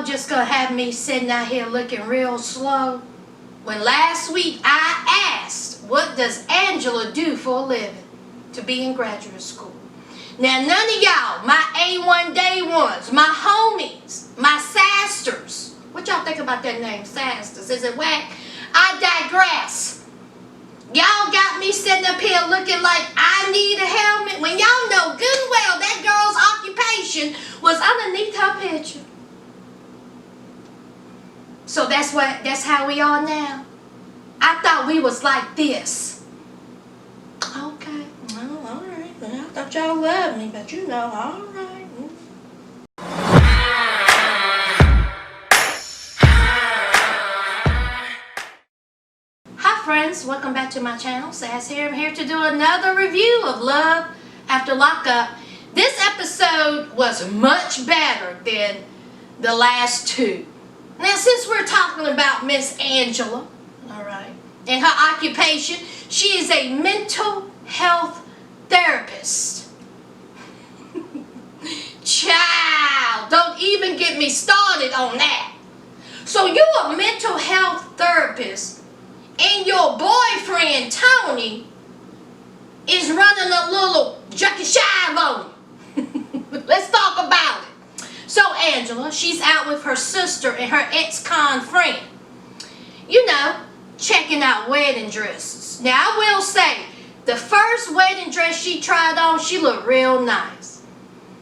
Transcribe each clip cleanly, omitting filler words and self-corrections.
y'all just gonna have me sitting out here looking real slow? When last week I asked, what does Angela do for a living to be in graduate school? Now none of y'all, my A1 day ones, my homies, my sasters. What y'all think about that name, sasters? Is it whack? I digress. Y'all got me sitting up here looking like I need a helmet when y'all know good and well that girl's occupation was underneath her picture. So that's how we are now. I thought we was like this. Okay. Well, all right. Well, I thought y'all loved me, but you know, all right. Hi friends, welcome back to my channel. Sas here. I'm here to do another review of Love After Lockup. This episode was much better than the last two. Now, since we're talking about Miss Angela, all right, and her occupation, she is a mental health therapist. Child, don't even get me started on that. So you're a mental health therapist, and your boyfriend, Tony, is running a little Jackie Shive on you. Let's talk about it. So Angela, she's out with her sister and her ex-con friend. You know, checking out wedding dresses. Now I will say, the first wedding dress she tried on, she looked real nice.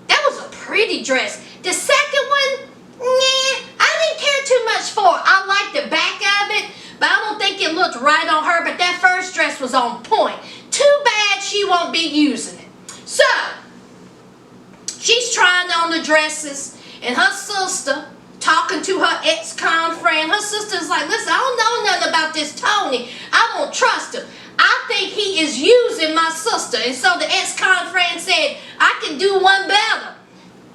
That was a pretty dress. The second one, I didn't care too much for it. I liked the back of it, but I don't think it looked right on her. But that first dress was on point. Too bad she won't be using it. So, she's trying on the dresses, and her sister talking to her ex-con friend. Her sister's like, listen, I don't know nothing about this Tony. I don't trust him. I think he is using my sister. And so the ex-con friend said, I can do one better.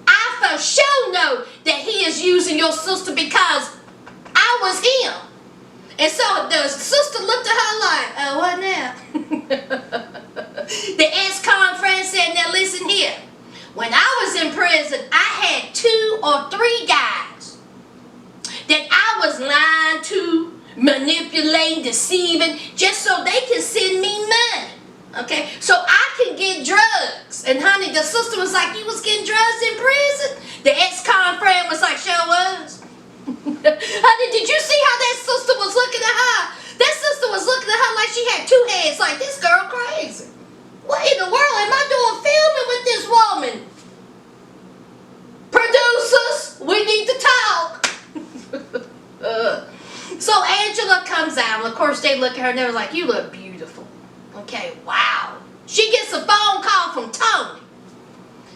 I for sure know that he is using your sister because I was him. And so the sister looked at her like, oh, what now? The ex-con friend said, now listen here. When I was in prison, I had 2 or 3 guys that I was lying to, manipulating, deceiving, just so they can send me money. Okay? So I can get drugs. And honey, the sister was like, you was getting drugs in prison? The ex-con friend was like, sure was. Honey, did you see how that sister was looking at her? That sister was looking at her like she had 2 heads, like this girl crazy. What in the world am I doing filming with this woman? Producers, we need to talk. So Angela comes out, and of course they look at her and they're like, you look beautiful. Okay, wow. She gets a phone call from Tony.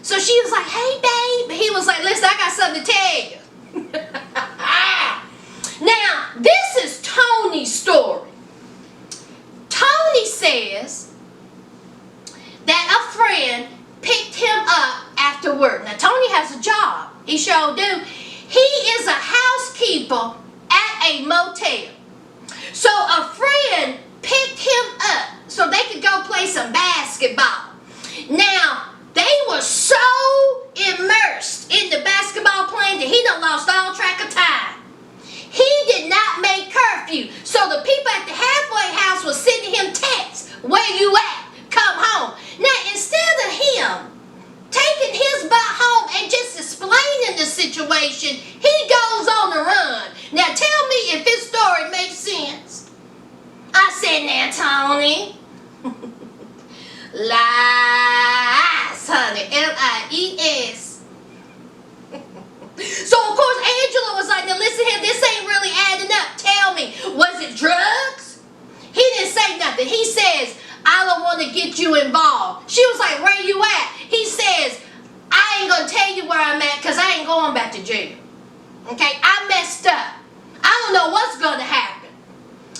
So she was like, hey babe. And he was like, listen, I got something to tell you. Now, this is Tony's story. Tony says that a friend picked him up after work. Now, Tony has a job. He sure do. He is a housekeeper at a motel. So a friend picked him up so they could go play some basketball. Now, they were so immersed in the basketball playing that he done lost all track of time. He did not make curfew. So the people at the halfway house were sending him texts. Where you at? Come home. Now, instead of him taking his butt home and just explaining the situation, he goes on the run. Now, tell me if his story makes sense. I said, now, Tony. Lies, honey. L-I-E-S. So, of course, Angela was like, now listen here, this ain't really adding up. Tell me, was it drugs? He didn't say nothing. He says, I don't want to get you involved. She was like, where you at? He says, I ain't going to tell you where I'm at because I ain't going back to jail. Okay, I messed up. I don't know what's going to happen.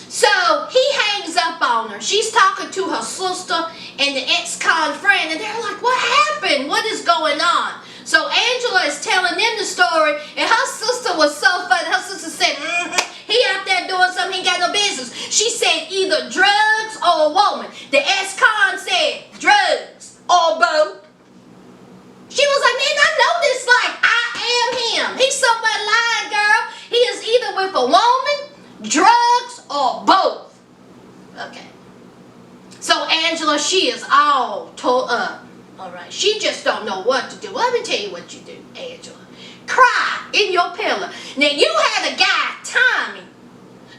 So he hangs up on her. She's talking to her sister and the ex-con friend, and they're like, what happened? What is going on? So Angela is telling them the story, and her sister was so funny. Her sister said, he out there doing something he ain't got no business. She said either drugs or a woman. The ex-con said drugs or both. She was like, man, I know this like I am him. He's somewhere lying, girl. with a woman, drugs, or both. Okay. So Angela, she is all tore up. Alright. She just don't know what to do. Let me tell you what you do, Angela. Cry in your pillow. Now you had a guy, Tommy,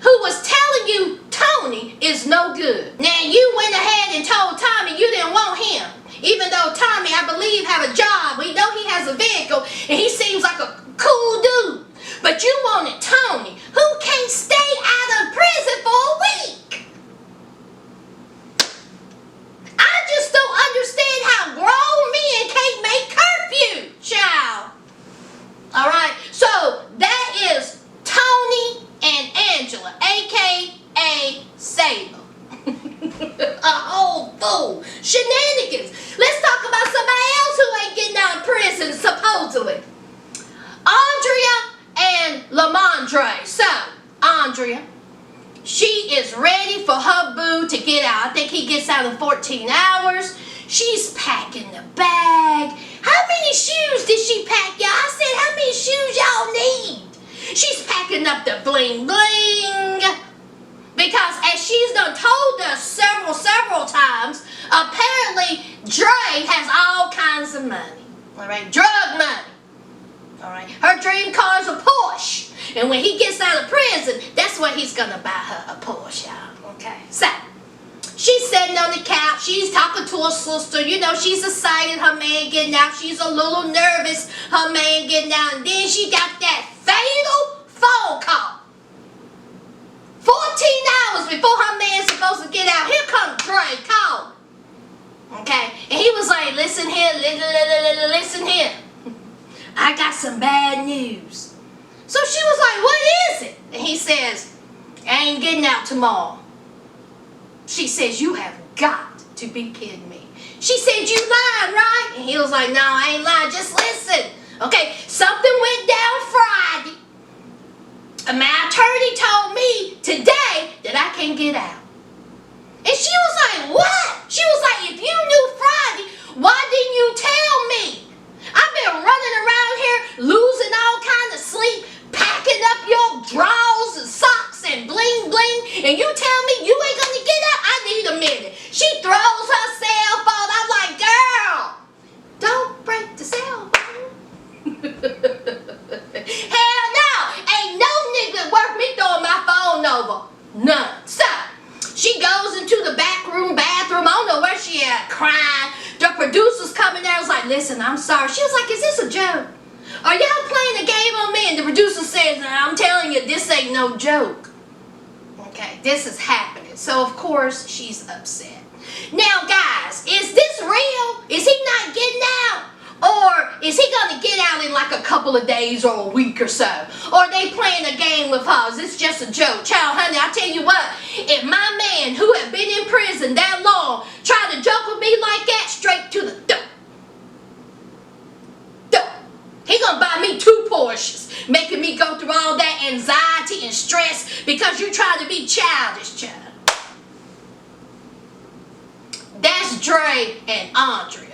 who was telling you Tony is no good. Now you went ahead and told Tommy you didn't want him. Even though Tommy, I believe, have a job. We know he has a vehicle and he seems like a cool dude. But you wanted Tony, who can't stay out of prison for a week. I just don't understand how grown men can't make curfew, child. Alright, so that is Tony and Angela, a.k.a. Sable. A whole fool. Shenanigans. Let's talk about somebody else who ain't getting out of prison, supposedly. Andrea and Lamondre. So, Andrea, she is ready for her boo to get out. I think he gets out in 14 hours. She's packing the bag. How many shoes did she pack, y'all? I said, how many shoes y'all need? She's packing up the bling bling. Because as she's done told us several times, apparently Dre has all kinds of money. Alright, drug money. Alright, her dream car is a Porsche. And when he gets out of prison, that's what he's gonna buy her, a Porsche, y'all. Okay, so she's sitting on the couch, she's talking to her sister, you know, she's excited her man getting out, she's a little nervous her man getting out, and then she got that fatal phone call. 14 hours before her man's supposed to get out, here comes Dre calling. Okay, and he was like, listen here, listen here. I got some bad news. So she was like, what is it? And he says, I ain't getting out tomorrow. She says, you have got to be kidding me. She said, you lied, right? And he was like, no, I ain't lying, just listen. Okay, something went down Friday. And my attorney told me today that I can't get out. And she was like, what? She was like, if you knew Friday, why didn't you tell me? I've been running around here losing all kind of sleep, packing up your drawers and socks and bling bling, and you tell me you ain't gonna get out? I need a minute. She throws her cell phone. I'm like, girl, don't break the cell phone. Hell no, ain't no nigga worth me throwing my phone over. None. So she goes into the back room, bathroom. I don't know where she at, crying. The producer's coming there. I was like, listen, I'm sorry. She was like, is this a joke? Are y'all playing a game on me? And the producer says, I'm telling you, this ain't no joke. Okay, this is happening. So, of course, she's upset. Now, guys, is this real? Is he not getting out? Or is he going to get out in like a couple of days or a week or so? Or are they playing a game with her? Is this just a joke? Child, honey, I tell you what, if my man who had been in prison that long tried to joke with me like that, straight to the door. He gonna buy me 2 Porsches, making me go through all that anxiety and stress because you try to be childish, child. That's Dre and Andrea.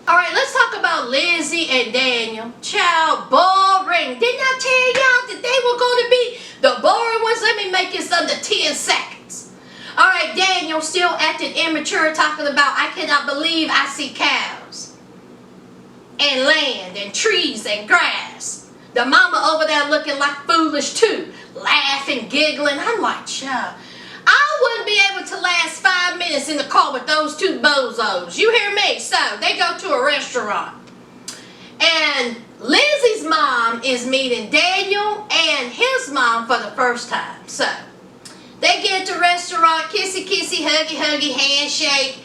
Alright, let's talk about Lizzie and Daniel. Child, boring. Didn't I tell y'all that they were going to be the boring ones? Let me make this under 10 seconds. Alright, Daniel still acting immature, talking about, I cannot believe I see cows and land and trees and grass. The mama over there looking like foolish too, laughing, giggling. I'm like, child, I wouldn't be able to last 5 minutes in the car with those 2 bozos. You hear me? So they go to a restaurant. And Lizzie's mom is meeting Daniel and his mom for the first time. So they get to the restaurant, kissy kissy, huggy huggy, handshake.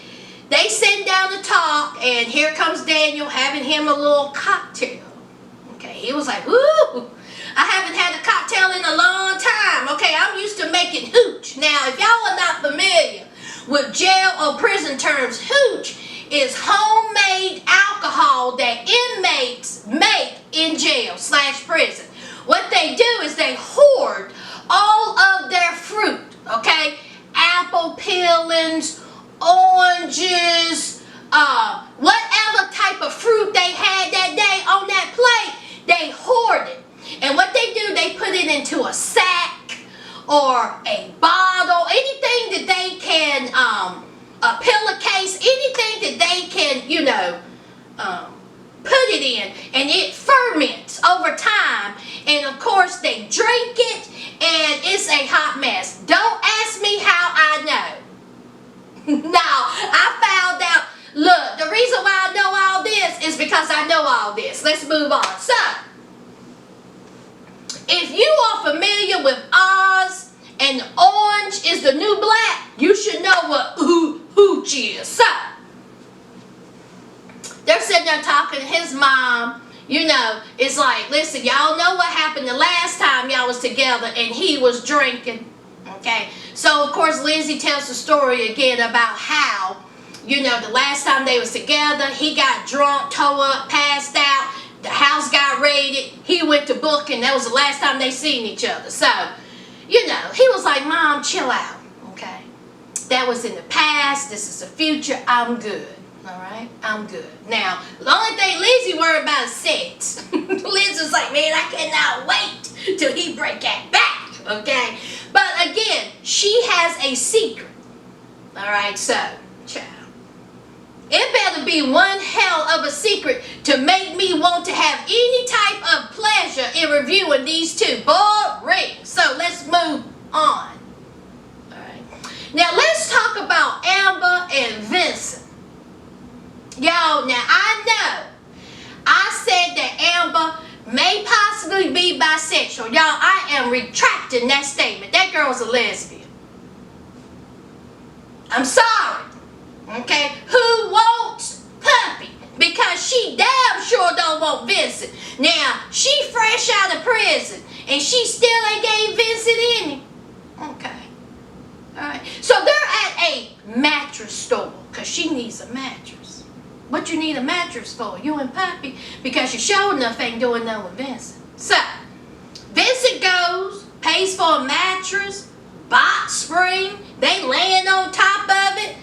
They sit down to talk, and here comes Daniel having him a little cocktail. Okay, he was like, ooh, I haven't had a cocktail in a long time. Okay, I'm used to making hooch. Now, if y'all are not familiar with jail or prison terms, hooch is homemade alcohol that inmates make in jail / prison. What they do is they hoard all of their fruit, okay? Apple peelings, oranges, whatever type of fruit they had that day on that plate, they hoard it. And what they do, they put it into a sack or a bottle, anything that they can, a pillowcase, anything that they can, put it in, and it ferments over time, and of course they drink it, and it's a hot mess. Don't ask me how I know. No, I found out. Look, the reason why I know all this is because I know all this. Let's move on. So, if you are familiar with Oz and orange is the new black, you should know what hooch is. So, they're sitting there talking to his mom. It's like, listen, y'all know what happened the last time y'all was together and he was drinking. Okay? So, of course, Lizzie tells the story again about how, the last time they was together, he got drunk, tore up, passed out. The house got raided. He went to booking. That was the last time they seen each other. So, he was like, Mom, chill out. Okay? That was in the past. This is the future. I'm good. All right? I'm good. Now, the only thing Lizzie worried about is sex. Lizzie's like, man, I cannot wait till he break that back. Okay? But again, she has a secret. All right? So, child. It better be one hell of a secret to make me want to have any type of pleasure in reviewing these two. Boring. So let's move on. Alright. Now let's talk about Amber and Vincent. Y'all, now I know I said that Amber may possibly be bisexual. Y'all, I am retracting that statement. That girl's a lesbian. I'm sorry. Okay, who wants Puppy? Because she damn sure don't want Vincent. Now, she fresh out of prison, and she still ain't gave Vincent any. Okay, alright. So they're at a mattress store, because she needs a mattress. What you need a mattress for? You and Puppy? Because you sure enough ain't doing nothing with Vincent. So, Vincent goes, pays for a mattress, box spring, they laying on top of it,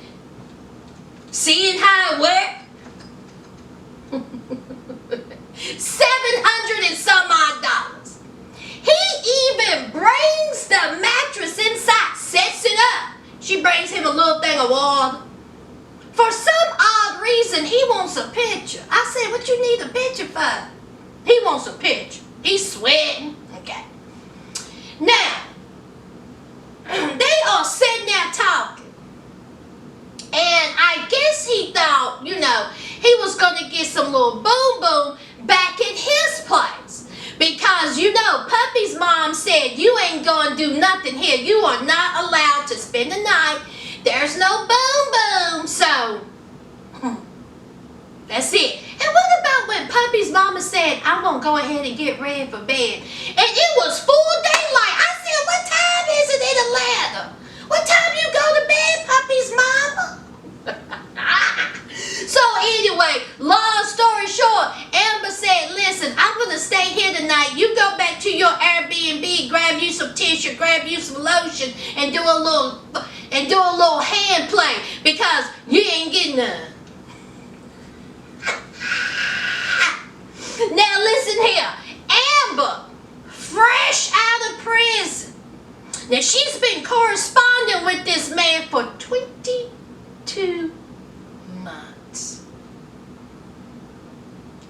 seeing how it works. $700 and some odd. He even brings the mattress inside, sets it up. She brings him a little thing of water. For some odd reason, he wants a picture. I said, what you need a picture for? He wants a picture. He's sweating. Okay. Now, they are sitting there talking. And I guess he thought, he was going to get some little boom-boom back at his place. Because, Puppy's mom said, you ain't going to do nothing here. You are not allowed to spend the night. There's no boom-boom. So, that's it. And what about when Puppy's mama said, I'm going to go ahead and get ready for bed? And it was full daylight. I said, what time is it in Atlanta? What time you go to bed, Puppy's mama? So anyway, long story short, Amber said, listen, I'm going to stay here tonight. You go back to your Airbnb, grab you some tissue, grab you some lotion, and do a little hand play because you ain't getting none. Now listen here, Amber, fresh out of prison. Now she's been corresponding with this man for 22 months.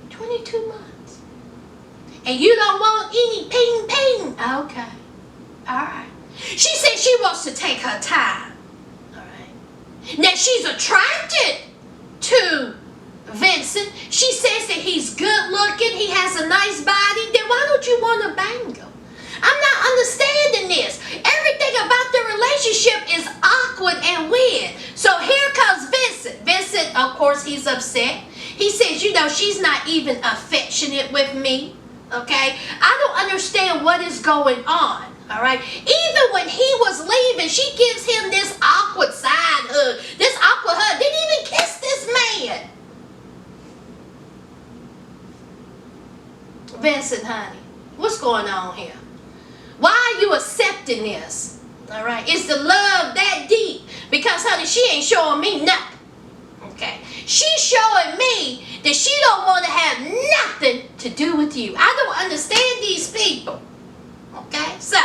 22 months. And you don't want any ping. Okay. Alright. She said she wants to take her time. Alright. Now she's attracted to Vincent. She says that he's good looking. He has a nice body. Then why don't you want to bang him? I'm not understanding this. Everything about the relationship is awkward and weird. So here comes Vincent. Vincent, of course, he's upset. He says, she's not even affectionate with me. Okay? I don't understand what is going on. All right? Even when he was leaving, she gives him this awkward side hug. This awkward hug. Didn't even kiss this man. Vincent, honey, what's going on here? Why are you accepting this? All right? Is the love that deep? Because, honey, she ain't showing me nothing. Okay? She's showing me that she don't want to have nothing to do with you. I don't understand these people. Okay? So,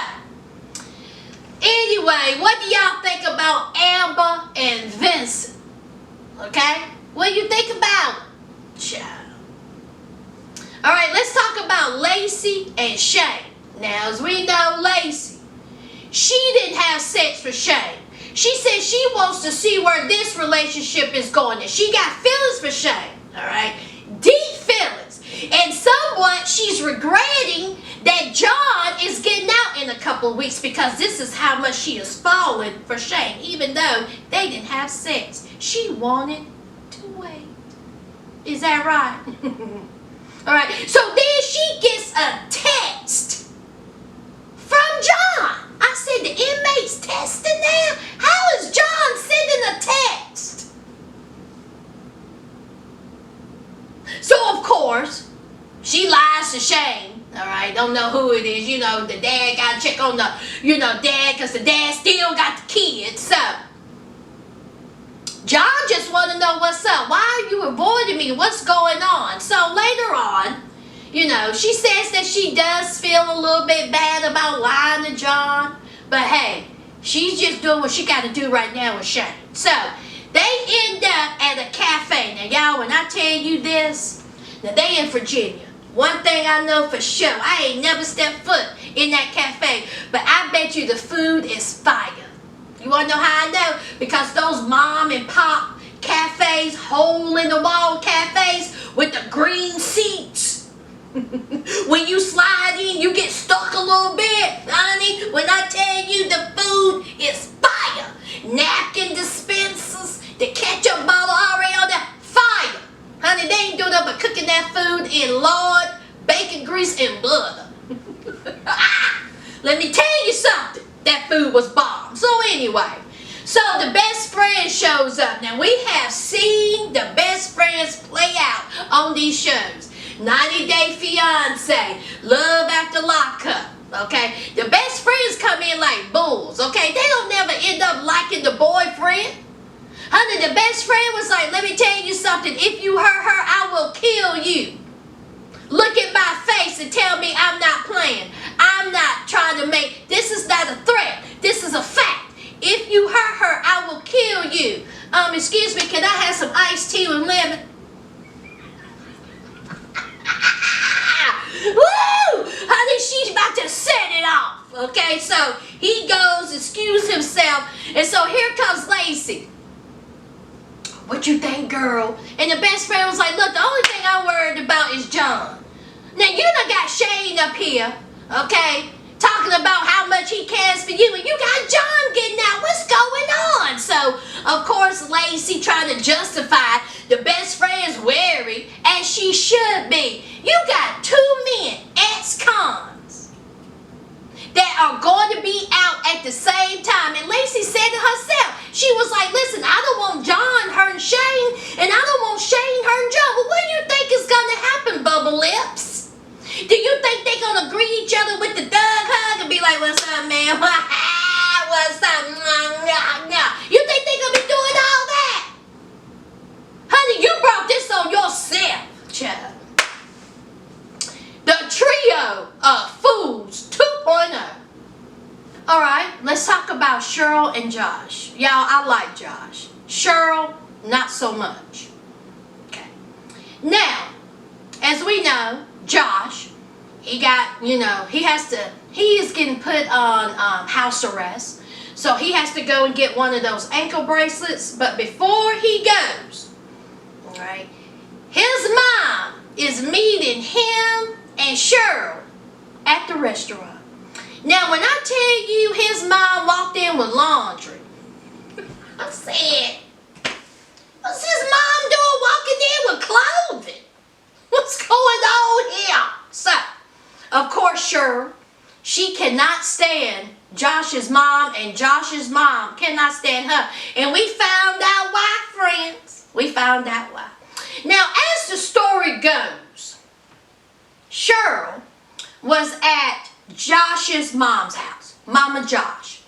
anyway, what do y'all think about Amber and Vincent? Okay? What do you think about it? Child. Alright, let's talk about Lacey and Shane. Now, as we know, Lacey, she didn't have sex with Shane. She said she wants to see where this relationship is going. And she got feelings for Shane. Alright? Deep feelings. And somewhat she's regretting that John is getting out in a couple of weeks because this is how much she is falling for Shane. Even though they didn't have sex. She wanted to wait. Is that right? Alright, so then she gets a text from John. I said, the inmate's testing now? How is John sending a text? So, of course, she lies to Shane. Alright, don't know who it is. You know, the dad got to check on the, dad, because the dad still got the kids. So, John just want to know what's up. Why are you avoiding me? What's going on? So later on, she says that she does feel a little bit bad about lying to John. But hey, she's just doing what she got to do right now with Shane. So they end up at a cafe. Now y'all, when I tell you this, now they in Virginia. One thing I know for sure, I ain't never stepped foot in that cafe. But I bet you the food is fire. You want to know how I know? Because those mom and pop cafes, hole in the wall cafes with the green seats. When you slide in, you get stuck a little bit. Honey, when I tell you the food is fire. Napkin dispensers, the ketchup bottle already on there, fire. Honey, they ain't doing nothing but cooking that food in lard, bacon grease, and butter. Let me tell you something. That food was bomb. So anyway, so the best friend shows up. Now we have seen the best friends play out on these shows. 90 Day Fiance, Love After Lockup. Okay, the best friends come in like bulls. Okay, they don't never end up liking the boyfriend. Honey, the best friend was like, let me tell you something. If you hurt her, I will kill you. Look at my face and tell me I'm not playing. I'm not trying to make, this is not a threat. This is a fact. If you hurt her, I will kill you. Excuse me, can I have some iced tea with lemon? Woo! Honey, she's about to set it off. Okay, so he goes, excuse himself. And so here comes Lacey. What you think, girl? And the best friend was like, look, the only thing I'm worried about is John. Now, you done got Shane up here, okay, talking about how much he cares for you, and you got John getting out. What's going on? So, of course, Lacey trying to justify the best friend's worry, as she should be. You got two men, ex-cons, that are going to be out at the same time. And Lacey said to herself, she was like, listen, I don't want John hurting Shane, and I don't want Shane hurting John. Well, what do you think is going to happen, Bubble Lips? Do you think they're going to greet each other with the thug hug and be like, what's up, man? What's up? You think they're going to be doing all that? Honey, you brought this on yourself, child. The trio of fools 2.0. All right, let's talk about Cheryl and Josh. Y'all, I like Josh. Cheryl, not so much. Okay. Now, as we know, Josh, he got, he is getting put on house arrest. So he has to go and get one of those ankle bracelets. But before he goes, all right, his mom is meeting him and Cheryl at the restaurant. Now, when I tell you his mom walked in with laundry, I said, what's his mom doing walking in with clothing? What's going on here? So, of course, Cheryl, she cannot stand Josh's mom, and Josh's mom cannot stand her. And we found out why, friends. We found out why. Now, as the story goes, Cheryl was at Josh's mom's house, Mama Josh.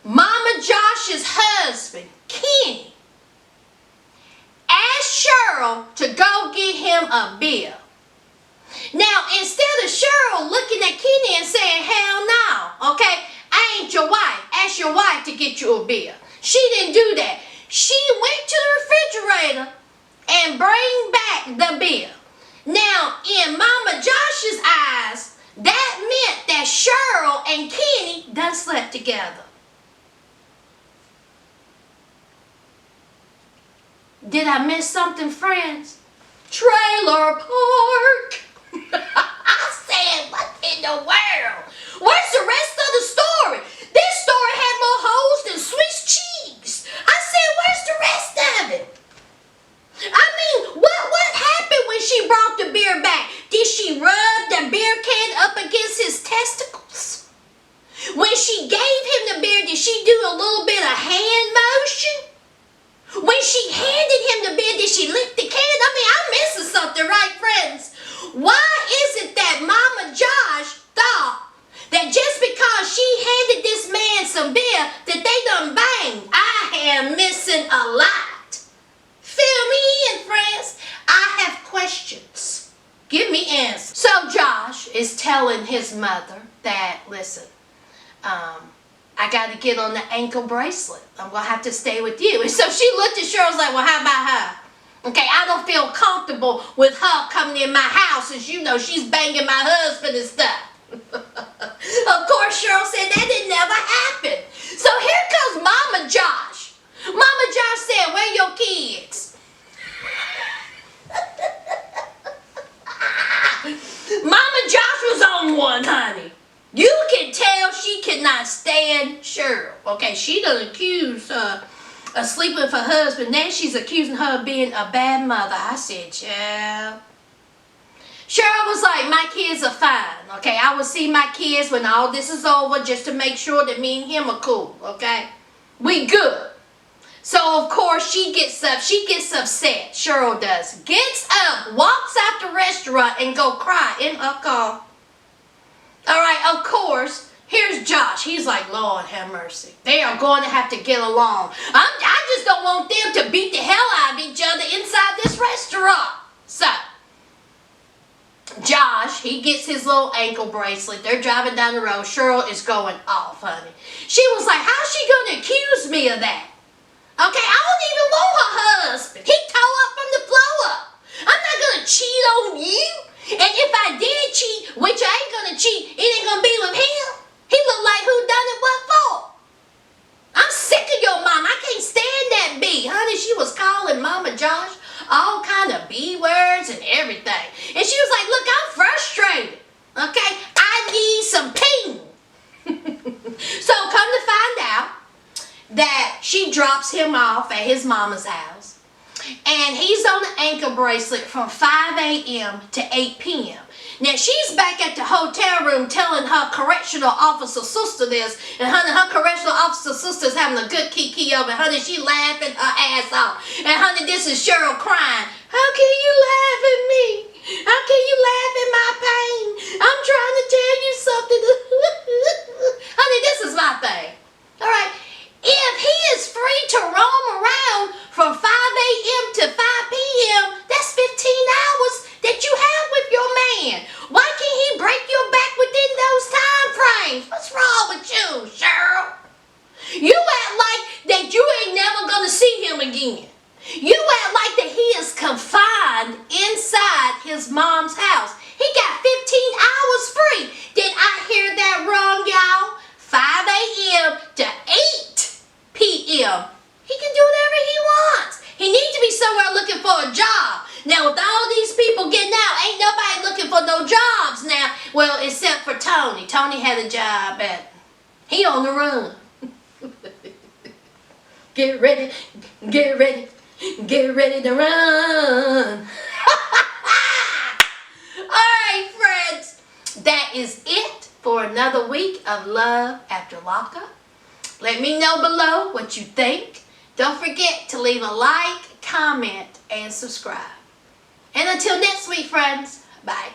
Mama Josh's husband, Kenny, asked Cheryl to go get him a bill. Now, instead of Cheryl looking at Kenny and saying, hell no, okay, I ain't your wife, ask your wife get you a beer. She didn't do that. She went to the refrigerator and bring back the beer. Now, in Mama Josh's eyes, that meant that Cheryl and Kenny done slept together. Did I miss something, friends? Trailer park. I said, what in the world? Where's the rest of the story? This story had more holes than Swiss cheese. I said, where's the rest of it? I mean, what happened when she brought the beer back? Did she rub the beer can up against his testicles? When she gave him the beer, did she do a little bit of hand motion? When she handed him the beer, did she lick the can? I mean, I'm missing something, right, friends? Why is it that Mama Josh thought that just because she handed this man some beer that they done banged? I am missing a lot. Fill me in, friends. I have questions. Give me answers. So Josh is telling his mother that, listen, I got to get on the ankle bracelet. I'm going to have to stay with you. And so she looked at Cheryl and was like, well, how about her? Okay, I don't feel comfortable with her coming in my house. As you know, she's banging my husband and stuff. Of course, Cheryl said that didn't never happen. So here comes Mama Josh. Mama Josh said, where your kids? Mama Josh was on one, honey. You can tell she cannot stand Cheryl. Okay, she done accused her of sleeping with her husband. Then she's accusing her of being a bad mother. I said, child. Cheryl was like, my kids are fine. Okay, I will see my kids when all this is over just to make sure that me and him are cool. Okay, we good. So, of course, she gets up. She gets upset. Cheryl does. Gets up, walks out the restaurant, and go cry in her car. All right, of course, here's Josh. He's like, Lord have mercy. They are going to have to get along. I just don't want them to beat the hell out of each other inside this restaurant. So, Josh, he gets his little ankle bracelet. They're driving down the road. Cheryl is going off, honey. She was like, how's she going to accuse me of that? Okay, I don't even want her husband. He tore up from the floor up. I'm not going to cheat on you. And if I did cheat, which I ain't going to cheat, it ain't going to be with him. He look like who done it what for. I'm sick of your mom. I can't stand that B. Honey, she was calling Mama Josh all kind of B words and everything. And she was like, look, I'm frustrated. Okay, I need some ping. So come to find out that she drops him off at his mama's house. And he's on the ankle bracelet from 5 a.m. to 8 p.m. Now, she's back at the hotel room telling her correctional officer sister this. And, honey, her correctional officer sister's having a good kiki over. Honey, she laughing her ass off. And, honey, this is Cheryl crying. How can you laugh at me? How can you laugh at my pain? I'm trying to tell you something. Honey, this is my thing. All right. If he is free to roam around from 5 a.m. to 5 p.m., that's 15 hours that you have with your man. Why can't he break your back within those time frames? What's wrong with you, Cheryl? You act like that you ain't never going to see him again. You act like that he is confined inside his mom's house. He got 15 hours free. Did I hear that wrong, y'all? 5 a.m. to 8 p.m. He can do whatever he wants. He needs to be somewhere looking for a job. Now, with all these people getting out, ain't nobody looking for no jobs now. Well, except for Tony. Tony had a job at, he on the run. Get ready, get ready, get ready to run. All right, friends. That is it for another week of Love After Lockup. Let me know below what you think. Don't forget to leave a like, comment, and subscribe. And until next week, friends, bye.